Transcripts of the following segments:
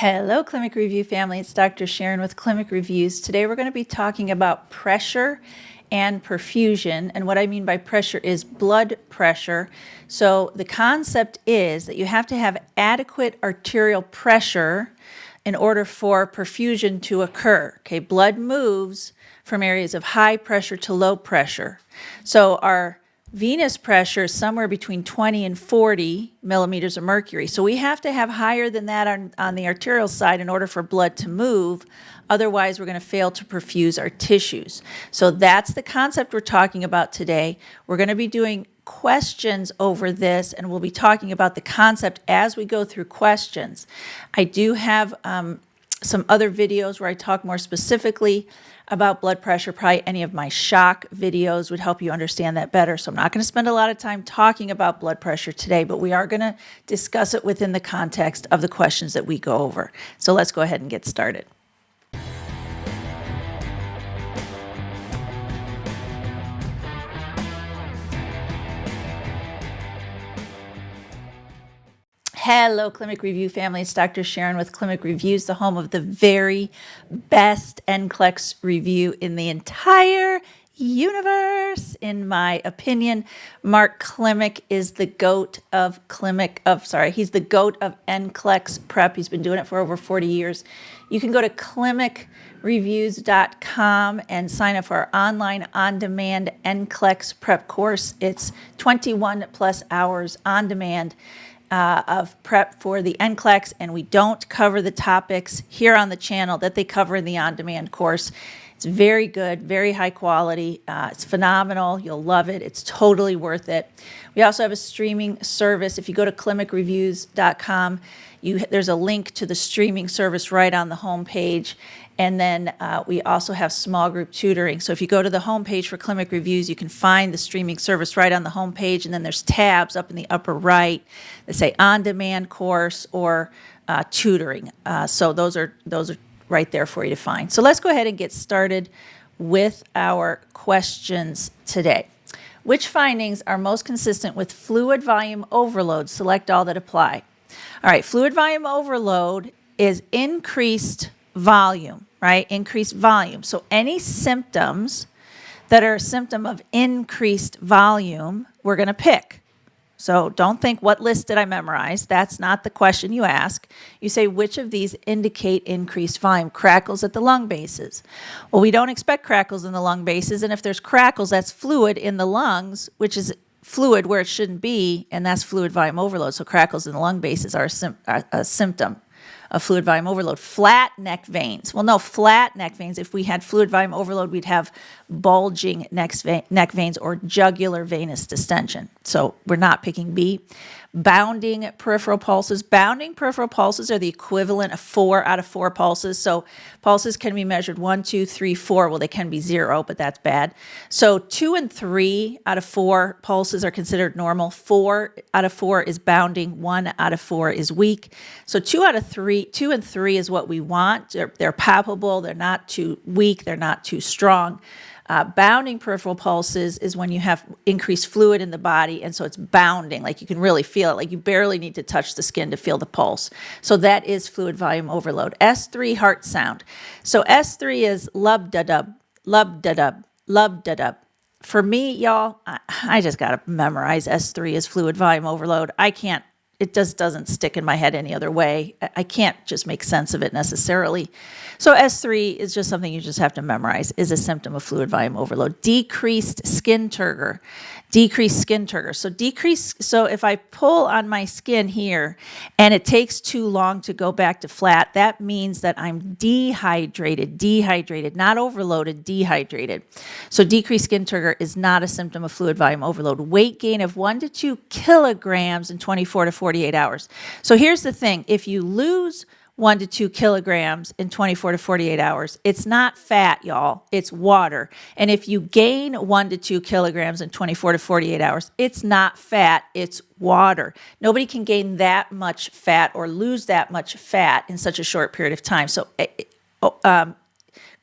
Hello, Clinic Review family. It's Dr. Sharon with Clinic Reviews. Today we're going to be talking about pressure and perfusion. And what I mean by pressure is blood pressure. So the concept is that you have to have adequate arterial pressure in order for perfusion to occur. Okay, blood moves from areas of high pressure to low pressure. So our venous pressure is somewhere between 20 and 40 millimeters of mercury. So we have to have higher than that on the arterial side in order for blood to move. Otherwise, we're going to fail to perfuse our tissues. So that's the concept we're talking about today. We're going to be doing questions over this, and we'll be talking about the concept as we go through questions. I do have some other videos where I talk more specifically about blood pressure. Probably any of my shock videos would help you understand that better. So I'm not going to spend a lot of time talking about blood pressure today, but we are going to discuss it within the context of the questions that we go over. So let's go ahead and get started. Hello, Clinic Review family. It's Dr. Sharon with Clinic Reviews, the home of the very best Nclex review in the entire universe. In my opinion, Mark Klimek is the goat of he's the goat of Nclex prep. He's been doing it for over 40 years. You can go to clinicreviews.com and sign up for our online on-demand Nclex prep course. It's 21 plus hours on demand of prep for the Nclex, and we don't cover the topics here on the channel that they cover in the on-demand course. It's very good, very high quality. It's phenomenal. You'll love it. It's totally worth it. We also have a streaming service. If you go to clinicreviews.com, there's a link to the streaming service right on the home page. And then we also have small group tutoring. So if you go to the homepage for Clinic Reviews, you can find the streaming service right on the homepage. And then there's tabs up in the upper right that say on-demand course or tutoring. So those are right there for you to find. So let's go ahead and get started with our questions today. Which findings are most consistent with fluid volume overload? Select all that apply. All right, fluid volume overload is increased volume, right? Increased volume. So any symptoms that are a symptom of increased volume, we're going to pick. So don't think, what list did I memorize? That's not the question you ask. You say, which of these indicate increased volume? Crackles at the lung bases. Well, we don't expect crackles in the lung bases, and if there's crackles, that's fluid in the lungs, which is fluid where it shouldn't be, and that's fluid volume overload. So crackles in the lung bases are a symptom of fluid volume overload. Flat neck veins. Well, no, flat neck veins. If we had fluid volume overload, we'd have bulging neck veins or jugular venous distension. So we're not picking B. Bounding peripheral pulses. Bounding peripheral pulses are the equivalent of 4 out of 4 pulses. So pulses can be measured 1, 2, 3, 4. Well, they can be 0, but that's bad. So 2 and 3 out of 4 pulses are considered normal. 4 out of 4 is bounding. 1 out of 4 is weak. So 2 and 3 is what we want. They're palpable. They're not too weak. They're not too strong. Bounding peripheral pulses is when you have increased fluid in the body, and so it's bounding, like you can really feel it, like you barely need to touch the skin to feel the pulse. So that is fluid volume overload. S3, heart sound. So S3 is lub-da-dub, lub-da-dub, lub-da-dub. For me, y'all, I just got to memorize S3 is fluid volume overload. It just doesn't stick in my head any other way. I can't just make sense of it necessarily. So S3 is just something you just have to memorize, is a symptom of fluid volume overload. Decreased skin turgor. Decreased skin turgor. So if I pull on my skin here and it takes too long to go back to flat, that means that I'm dehydrated, not overloaded, dehydrated. So decreased skin turgor is not a symptom of fluid volume overload. Weight gain of 1 to 2 kilograms in 24 to 48 hours. So here's the thing. If you lose 1 to 2 kilograms in 24 to 48 hours. It's not fat, y'all. It's water. And if you gain 1 to 2 kilograms in 24 to 48 hours, it's not fat, it's water. Nobody can gain that much fat or lose that much fat in such a short period of time. So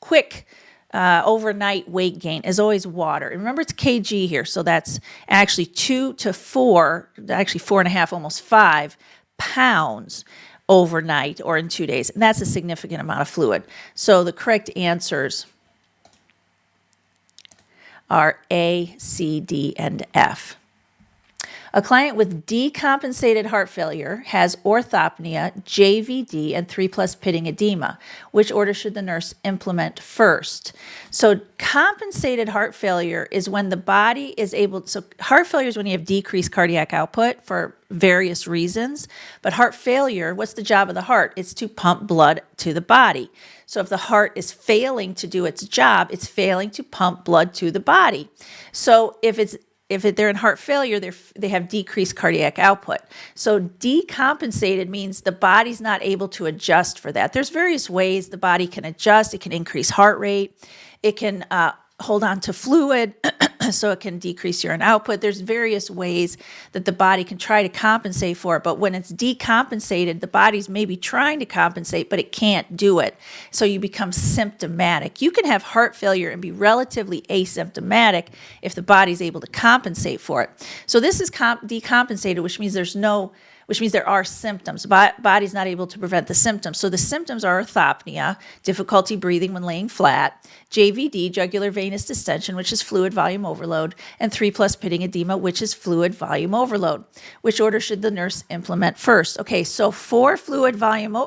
quick overnight weight gain is always water. And remember, it's kg here. So that's actually 2 to 4, actually 4.5, almost 5 pounds overnight or in 2 days. And that's a significant amount of fluid. So the correct answers are A, C, D, and F. A client with decompensated heart failure has orthopnea, JVD, and 3+ pitting edema. Which order should the nurse implement first? So compensated heart failure is when the body is able, so heart failure is when you have decreased cardiac output for various reasons. But heart failure, what's the job of the heart? It's to pump blood to the body. So if the heart is failing to do its job, it's failing to pump blood to the body. So if they're in heart failure, they have decreased cardiac output. So decompensated means the body's not able to adjust for that. There's various ways the body can adjust. It can increase heart rate. It can hold on to fluid, so it can decrease urine output. There's various ways that the body can try to compensate for it. But when it's decompensated, the body's maybe trying to compensate, but it can't do it. So you become symptomatic. You can have heart failure and be relatively asymptomatic if the body's able to compensate for it. So this is decompensated, which means there are symptoms. Body's not able to prevent the symptoms. So the symptoms are orthopnea, difficulty breathing when laying flat, JVD, jugular venous distension, which is fluid volume overload, and 3+ pitting edema, which is fluid volume overload. Which order should the nurse implement first? Okay, so for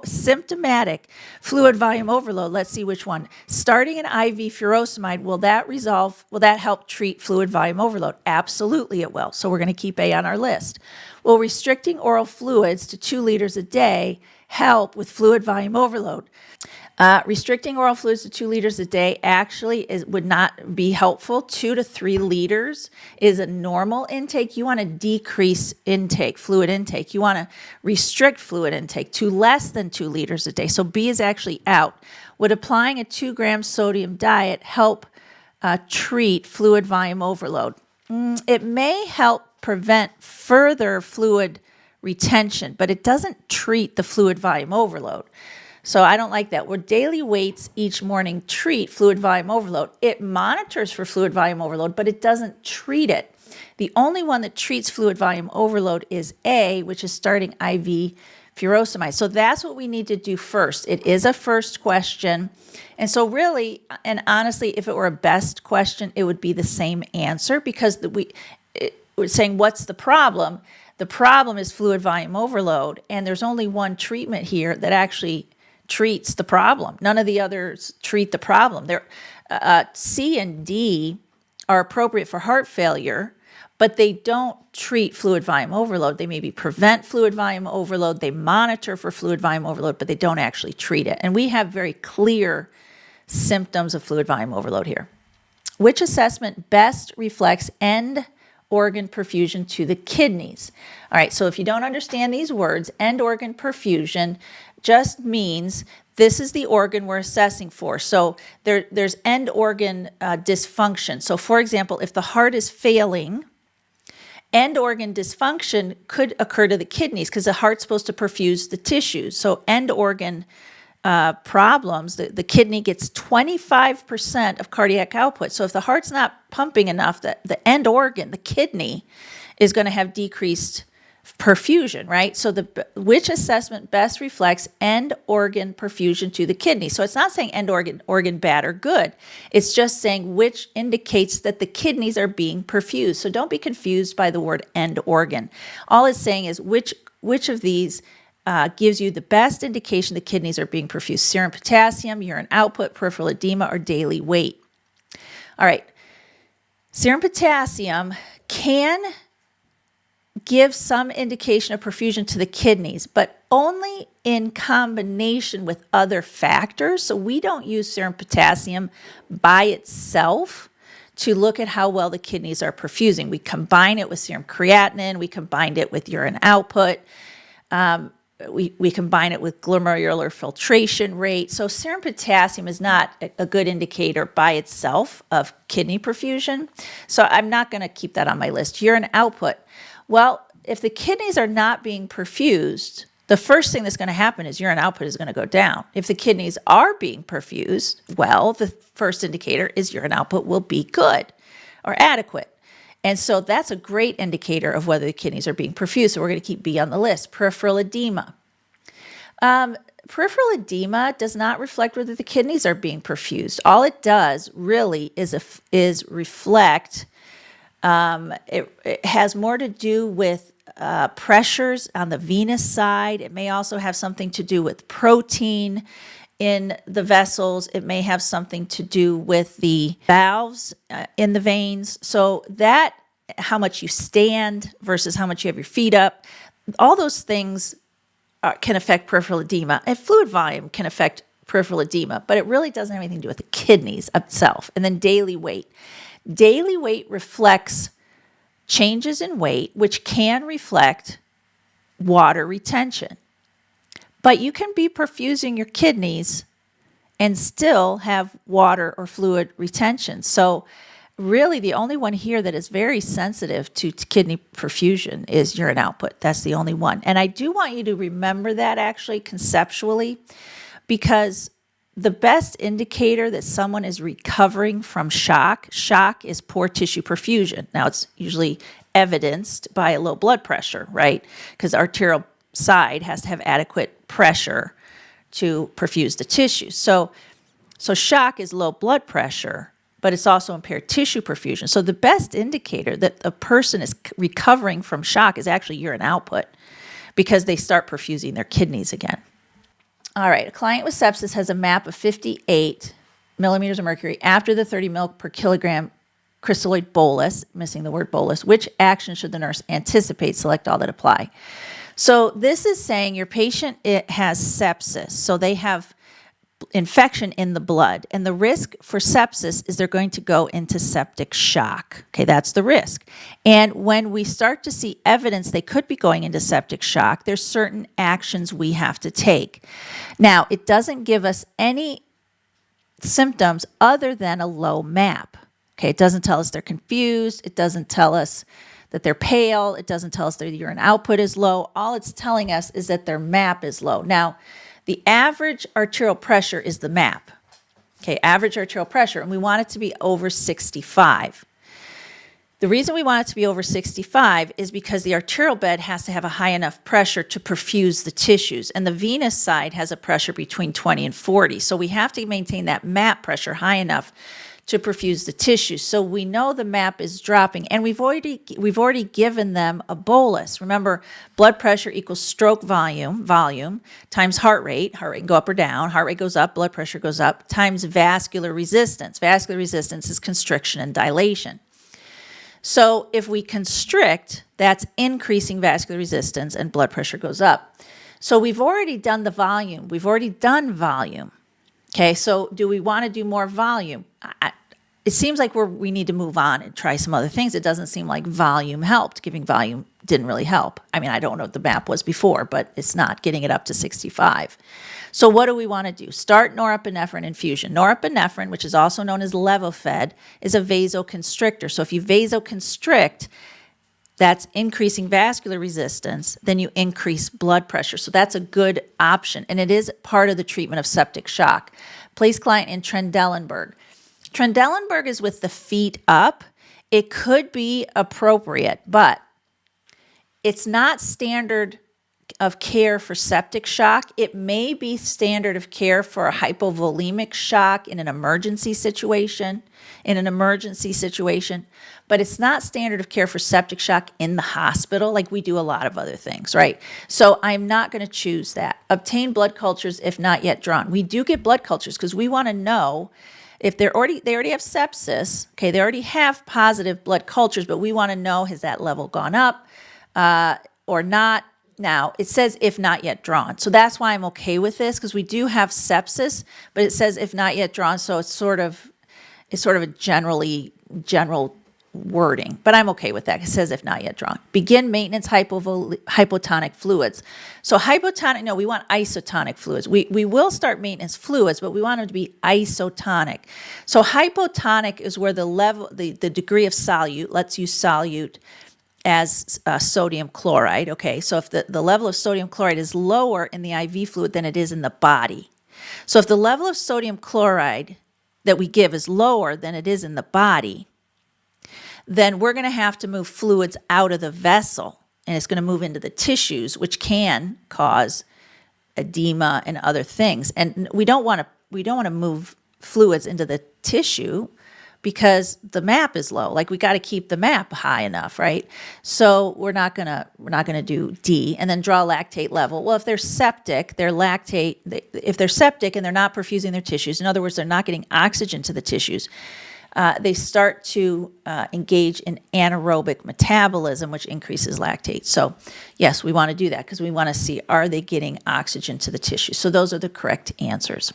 symptomatic fluid volume overload, let's see which one. Starting an IV furosemide, will that help treat fluid volume overload? Absolutely it will. So we're going to keep A on our list. Will restricting oral fluids to 2 liters a day help with fluid volume overload? Restricting oral fluids to 2 liters a day actually would not be helpful. 2 to 3 liters is a normal intake. You want to decrease fluid intake. You want to restrict fluid intake to less than 2 liters a day. So B is actually out. Would applying a 2-gram sodium diet help treat fluid volume overload? It may help prevent further fluid retention, but it doesn't treat the fluid volume overload. So I don't like that. Where daily weights each morning treat fluid volume overload, it monitors for fluid volume overload, but it doesn't treat it. The only one that treats fluid volume overload is A, which is starting IV furosemide. So that's what we need to do first. It is a first question. And so really, and honestly, if it were a best question, it would be the same answer, because we're saying, what's the problem? The problem is fluid volume overload, and there's only one treatment here that actually treats the problem. None of the others treat the problem. C and D are appropriate for heart failure, but they don't treat fluid volume overload. They maybe prevent fluid volume overload. They monitor for fluid volume overload, but they don't actually treat it. And we have very clear symptoms of fluid volume overload here. Which assessment best reflects end organ perfusion to the kidneys? All right, so if you don't understand these words, end organ perfusion just means this is the organ we're assessing for. So there's end organ dysfunction. So for example, if the heart is failing, end organ dysfunction could occur to the kidneys because the heart's supposed to perfuse the tissues. So end organ problems, the kidney gets 25% of cardiac output. So if the heart's not pumping enough, the end organ, the kidney, is going to have decreased perfusion, right? So which assessment best reflects end organ perfusion to the kidney? So it's not saying end organ bad or good. It's just saying which indicates that the kidneys are being perfused. So don't be confused by the word end organ. All it's saying is which of these gives you the best indication the kidneys are being perfused: serum potassium, urine output, peripheral edema, or daily weight. All right. Serum potassium can give some indication of perfusion to the kidneys, but only in combination with other factors. So we don't use serum potassium by itself to look at how well the kidneys are perfusing. We combine it with serum creatinine. We combine it with urine output. We combine it with glomerular filtration rate. So serum potassium is not a good indicator by itself of kidney perfusion. So I'm not going to keep that on my list. Urine output. Well, if the kidneys are not being perfused, the first thing that's going to happen is urine output is going to go down. If the kidneys are being perfused, well, the first indicator is urine output will be good or adequate. And so that's a great indicator of whether the kidneys are being perfused. So we're going to keep B on the list. Peripheral edema. Peripheral edema does not reflect whether the kidneys are being perfused. All it does really is reflect. It has more to do with pressures on the venous side. It may also have something to do with protein in the vessels. It may have something to do with the valves in the veins. So that, how much you stand versus how much you have your feet up, all those things can affect peripheral edema. And fluid volume can affect peripheral edema, but it really doesn't have anything to do with the kidneys itself. And then daily weight. Daily weight reflects changes in weight, which can reflect water retention. But you can be perfusing your kidneys and still have water or fluid retention. So really the only one here that is very sensitive to kidney perfusion is urine output. That's the only one. And I do want you to remember that actually conceptually, because the best indicator that someone is recovering from shock is poor tissue perfusion. Now, it's usually evidenced by a low blood pressure, right? Because arterial side has to have adequate pressure to perfuse the tissue. So shock is low blood pressure, but it's also impaired tissue perfusion. So the best indicator that a person is recovering from shock is actually urine output, because they start perfusing their kidneys again. All right, a client with sepsis has a MAP of 58 millimeters of mercury after the 30 ml per kilogram crystalloid bolus, missing the word bolus. Which action should the nurse anticipate? Select all that apply. So this is saying your patient has sepsis, so they have infection in the blood, and the risk for sepsis is they're going to go into septic shock. Okay, that's the risk. And when we start to see evidence they could be going into septic shock, there's certain actions we have to take. Now, it doesn't give us any symptoms other than a low MAP. Okay, it doesn't tell us they're confused. It doesn't tell us that they're pale. It doesn't tell us their urine output is low. All it's telling us is that their MAP is low. Now, the average arterial pressure is the MAP. Okay, average arterial pressure, and we want it to be over 65. The reason we want it to be over 65 is because the arterial bed has to have a high enough pressure to perfuse the tissues, and the venous side has a pressure between 20 and 40. So we have to maintain that MAP pressure high enough to perfuse the tissues. So we know the MAP is dropping, and we've already given them a bolus. Remember, blood pressure equals stroke volume times heart rate. Heart rate can go up or down. Heart rate goes up, blood pressure goes up, times vascular resistance. Vascular resistance is constriction and dilation. So if we constrict, that's increasing vascular resistance and blood pressure goes up. So we've already done the volume. We've already done volume. Okay, so do we want to do more volume? It seems like we need to move on and try some other things. It doesn't seem like volume helped. Giving volume didn't really help. I mean, I don't know what the MAP was before, but it's not getting it up to 65. So what do we want to do? Start norepinephrine infusion. Norepinephrine, which is also known as Levophed, is a vasoconstrictor. So if you vasoconstrict, that's increasing vascular resistance, then you increase blood pressure. So that's a good option, and it is part of the treatment of septic shock. Place client in Trendelenburg. Trendelenburg is with the feet up. It could be appropriate, but it's not standard of care for septic shock. It may be standard of care for a hypovolemic shock in an emergency situation, but it's not standard of care for septic shock in the hospital like we do a lot of other things, right? So I'm not going to choose that. Obtain blood cultures if not yet drawn. We do get blood cultures because we want to know if they already have sepsis, okay, they already have positive blood cultures, but we want to know, has that level gone up or not? Now, it says if not yet drawn. So that's why I'm okay with this, because we do have sepsis, but it says if not yet drawn, so it's sort of a general wording, but I'm okay with that. It says if not yet drawn. Begin maintenance hypotonic fluids. So hypotonic, no, we want isotonic fluids. We will start maintenance fluids, but we want them to be isotonic. So hypotonic is where the degree of solute, let's use solute as sodium chloride. Okay, so if the level of sodium chloride is lower in the IV fluid than it is in the body. So if the level of sodium chloride that we give is lower than it is in the body, then we're going to have to move fluids out of the vessel, and it's going to move into the tissues, which can cause edema and other things. And we don't want to move fluids into the tissue because the MAP is low. Like we got to keep the MAP high enough, right? So we're not gonna do D. And then draw lactate level. Well, if they're septic, if they're septic and they're not perfusing their tissues, in other words, they're not getting oxygen to the tissues, they start to engage in anaerobic metabolism, which increases lactate. So yes, we want to do that because we want to see, are they getting oxygen to the tissue? So those are the correct answers.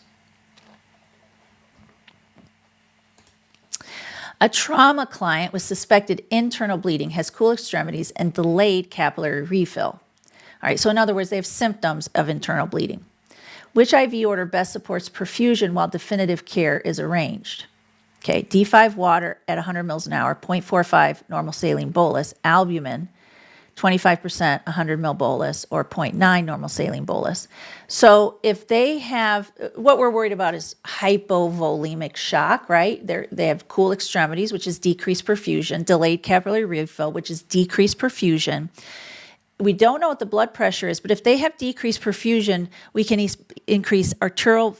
A trauma client with suspected internal bleeding has cool extremities and delayed capillary refill. All right, so in other words, they have symptoms of internal bleeding. Which IV order best supports perfusion while definitive care is arranged? Okay, D5 water at 100 mils an hour, 0.45 normal saline bolus, albumin, 25% 100 mil bolus, or 0.9 normal saline bolus. So if they have, what we're worried about is hypovolemic shock, right? They have cool extremities, which is decreased perfusion, delayed capillary refill, which is decreased perfusion. We don't know what the blood pressure is, but if they have decreased perfusion, we can increase arterial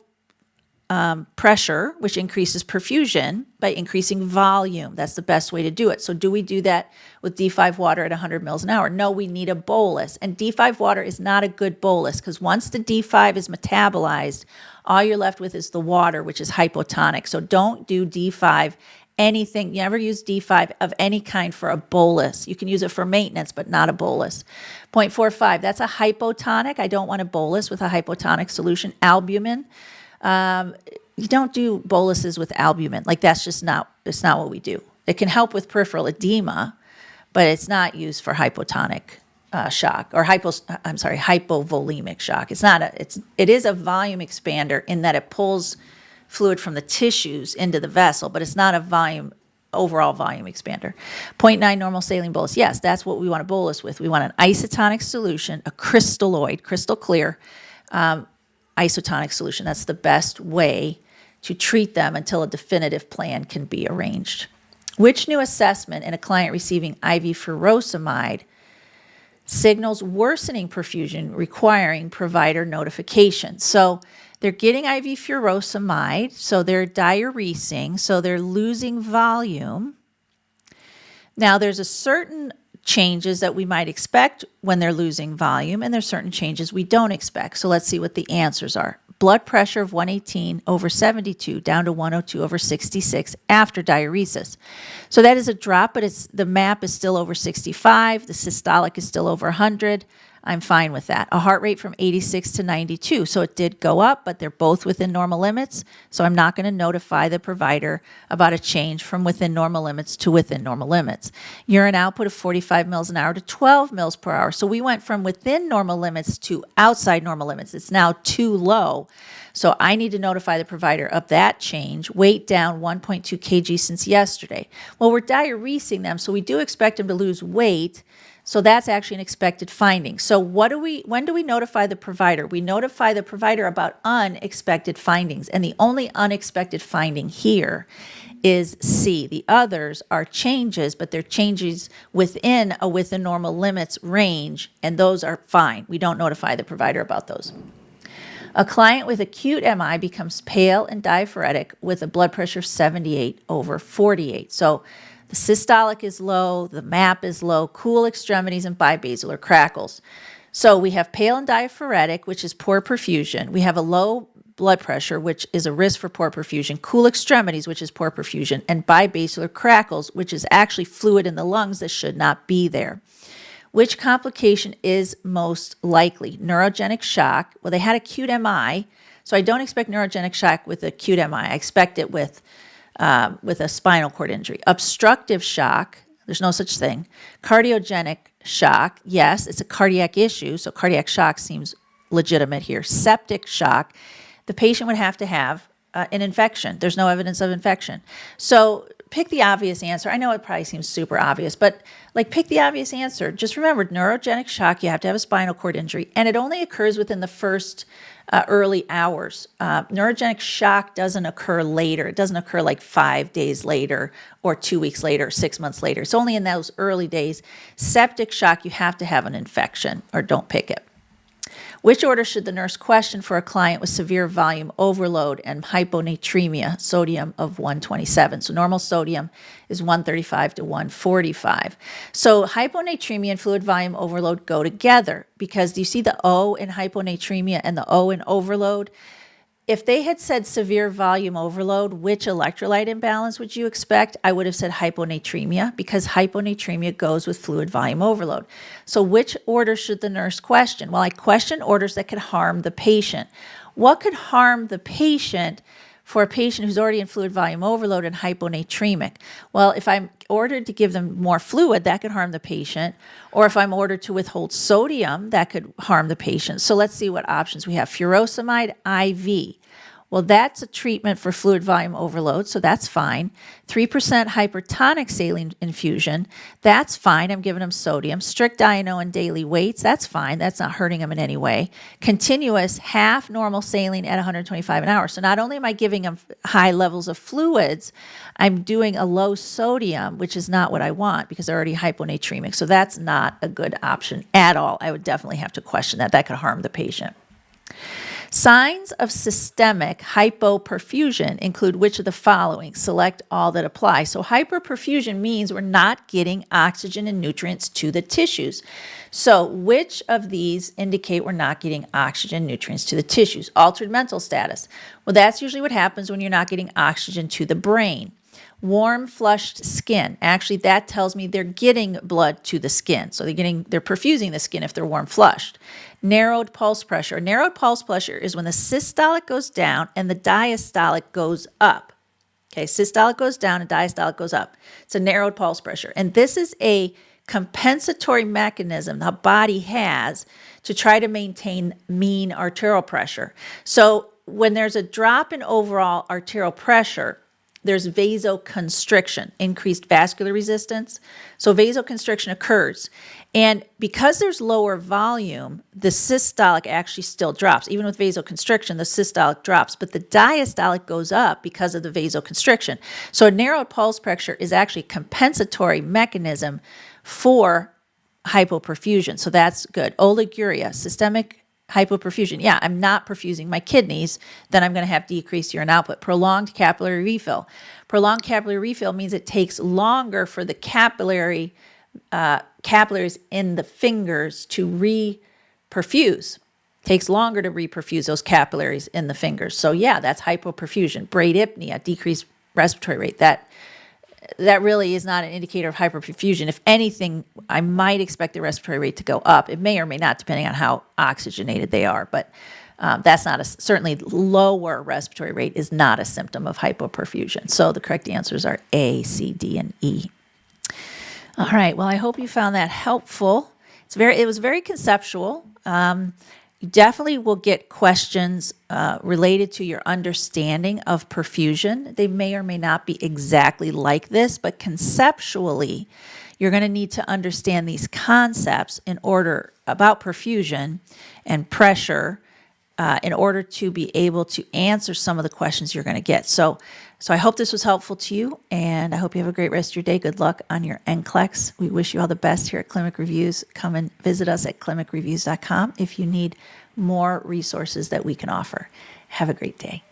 pressure, which increases perfusion by increasing volume. That's the best way to do it. So do we do that with D5 water at 100 mils an hour? No, we need a bolus. And D5 water is not a good bolus because once the D5 is metabolized, all you're left with is the water, which is hypotonic. So don't do D5 anything. You never use D5 of any kind for a bolus. You can use it for maintenance, but not a bolus. 0.45, that's a hypotonic. I don't want a bolus with a hypotonic solution. Albumin. You don't do boluses with albumin. Like it's not what we do. It can help with peripheral edema, but it's not used for hypotonic shock or hypovolemic shock. It is a volume expander in that it pulls fluid from the tissues into the vessel, but it's not a overall volume expander. 0.9 normal saline bolus. Yes, that's what we want to bolus with. We want an isotonic solution, a crystalloid, crystal clear, isotonic solution. That's the best way to treat them until a definitive plan can be arranged. Which new assessment in a client receiving IV furosemide signals worsening perfusion requiring provider notification? So they're getting IV furosemide, so they're diuresing, so they're losing volume. Now there's a certain changes that we might expect when they're losing volume, and there's certain changes we don't expect. So let's see what the answers are. Blood pressure of 118 over 72 down to 102 over 66 after diuresis. So that is a drop, but the MAP is still over 65. The systolic is still over 100. I'm fine with that. A heart rate from 86 to 92. So it did go up, but they're both within normal limits. So I'm not going to notify the provider about a change from within normal limits to within normal limits. Urine output of 45 mils an hour to 12 mils per hour. So we went from within normal limits to outside normal limits. It's now too low. So I need to notify the provider of that change. Weight down 1.2 kg since yesterday. Well, we're diuresing them, so we do expect them to lose weight. So that's actually an expected finding. So when do we notify the provider? We notify the provider about unexpected findings. And the only unexpected finding here is C. The others are changes, but they're changes within normal limits range, and those are fine. We don't notify the provider about those. A client with acute MI becomes pale and diaphoretic with a blood pressure of 78 over 48. So the systolic is low, the MAP is low, cool extremities, and bibasilar crackles. So we have pale and diaphoretic, which is poor perfusion. We have a low blood pressure, which is a risk for poor perfusion, cool extremities, which is poor perfusion, and bibasilar crackles, which is actually fluid in the lungs that should not be there. Which complication is most likely? Neurogenic shock. Well, they had acute MI, so I don't expect neurogenic shock with acute MI. I expect it with a spinal cord injury. Obstructive shock, there's no such thing. Cardiogenic shock, yes, it's a cardiac issue, so cardiac shock seems legitimate here. Septic shock, the patient would have to have an infection. There's no evidence of infection. So pick the obvious answer. I know it probably seems super obvious, but pick the obvious answer. Just remember, neurogenic shock, you have to have a spinal cord injury, and it only occurs within the first early hours. Neurogenic shock doesn't occur later. It doesn't occur 5 days later or 2 weeks later, 6 months later. It's only in those early days. Septic shock, you have to have an infection or don't pick it. Which order should the nurse question for a client with severe volume overload and hyponatremia, sodium of 127? So normal sodium is 135 to 145. So hyponatremia and fluid volume overload go together because do you see the O in hyponatremia and the O in overload? If they had said severe volume overload, which electrolyte imbalance would you expect? I would have said hyponatremia because hyponatremia goes with fluid volume overload. So which order should the nurse question? Well, I question orders that could harm the patient. What could harm the patient for a patient who's already in fluid volume overload and hyponatremic? Well, if I'm ordered to give them more fluid, that could harm the patient. Or if I'm ordered to withhold sodium, that could harm the patient. So let's see what options we have. Furosemide IV. Well, that's a treatment for fluid volume overload, so that's fine. 3% hypertonic saline infusion, that's fine. I'm giving them sodium. Strict INO and daily weights, that's fine. That's not hurting them in any way. Continuous half normal saline at 125 an hour. So not only am I giving them high levels of fluids, I'm doing a low sodium, which is not what I want because they're already hyponatremic. So that's not a good option at all. I would definitely have to question that. That could harm the patient. Signs of systemic hypoperfusion include which of the following? Select all that apply. So hyperperfusion means we're not getting oxygen and nutrients to the tissues. So which of these indicate we're not getting oxygen and nutrients to the tissues? Altered mental status. Well, that's usually what happens when you're not getting oxygen to the brain. Warm, flushed skin. Actually, that tells me they're getting blood to the skin. So they're perfusing the skin if they're warm flushed. Narrowed pulse pressure. Narrowed pulse pressure is when the systolic goes down and the diastolic goes up. Okay, systolic goes down and diastolic goes up. It's a narrowed pulse pressure. And this is a compensatory mechanism the body has to try to maintain mean arterial pressure. So when there's a drop in overall arterial pressure, there's vasoconstriction, increased vascular resistance. So vasoconstriction occurs. And because there's lower volume, the systolic actually still drops. Even with vasoconstriction, the systolic drops, but the diastolic goes up because of the vasoconstriction. So a narrowed pulse pressure is actually a compensatory mechanism for hypoperfusion. So that's good. Oliguria, systemic hypoperfusion. Yeah, I'm not perfusing my kidneys, then I'm going to have decreased urine output. Prolonged capillary refill. Prolonged capillary refill means it takes longer for the capillaries in the fingers to reperfuse. Takes longer to reperfuse those capillaries in the fingers. So yeah, that's hypoperfusion. Bradypnea, decreased respiratory rate. That really is not an indicator of hyperperfusion. If anything, I might expect the respiratory rate to go up. It may or may not, depending on how oxygenated they are. But that's not certainly lower respiratory rate is not a symptom of hypoperfusion. So the correct answers are A, C, D, and E. All right. Well, I hope you found that helpful. It was very conceptual. You definitely will get questions related to your understanding of perfusion. They may or may not be exactly like this, but conceptually, you're going to need to understand these concepts about perfusion and pressure in order to be able to answer some of the questions you're going to get. So I hope this was helpful to you, and I hope you have a great rest of your day. Good luck on your Nclex. We wish you all the best here at Clinic Reviews. Come and visit us at clinicreviews.com if you need more resources that we can offer. Have a great day.